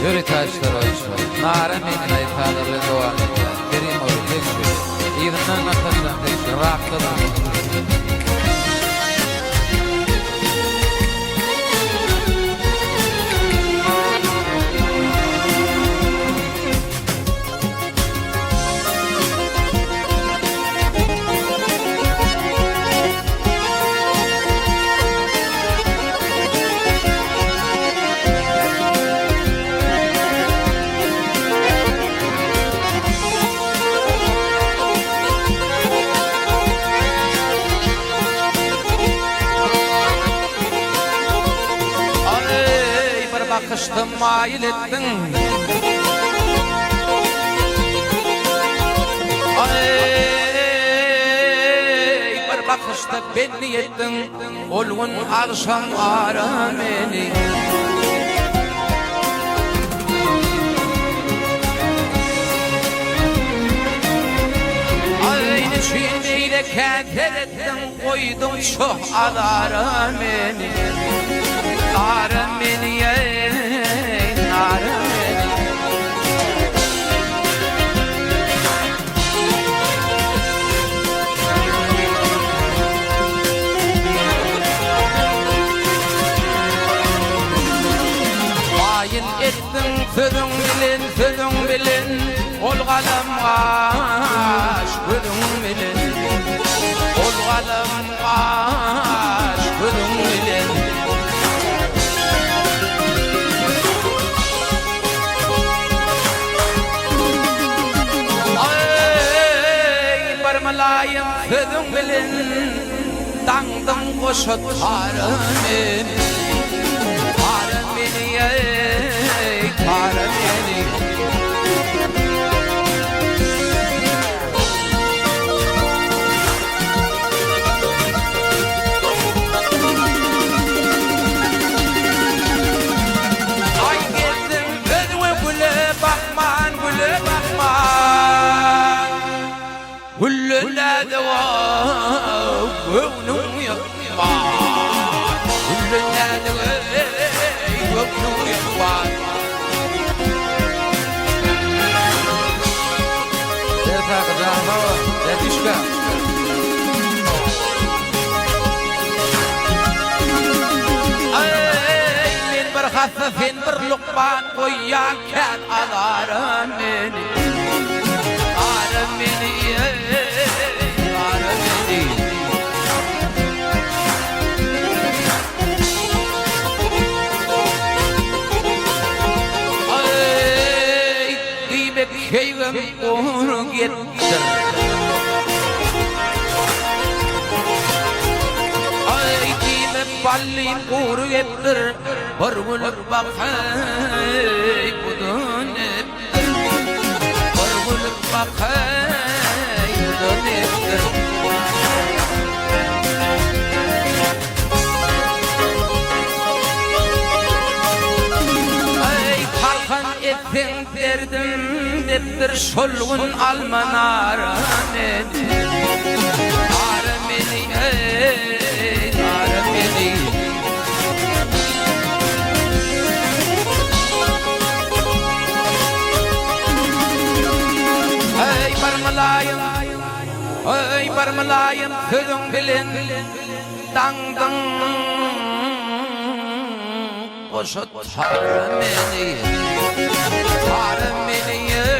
Yürü taşlar oyuşlar. Nara menin ayıtalarla devam ediyor. Kerim oğlu tekşi. İğrinden atarsan tekşi. Raktadan. Bakıştım mail ettin. Ay, bir bakışta beni ettin. Olgun akşam ara beni. Aynı şeyiyle keder ettin. Koydum çok alara beni. Ara beni ya. Ettin fırın bilin ol galam aş fırın bilin ol galam aş fırın bilin ay barmalayım fırın bilin dangdım koşut tarım beni para beni ay geldim gözüme güle bakman güllüle de var gönlüm yakma güllüle de var gönlüm yakma Hafifin bir lukman koyarken alarım beni Arım beni, arım beni Ay, kıymet keyvim uğru gittir Ballim uğru ettir, vurgulup bakay budun ettir Vurgulup bakay budun ettir Ay kalkan ettin derdim ettir Şolgun almanar beni Arım beni Arım beni Ay barmalayım kızım bilin dangdın koşut tarım beni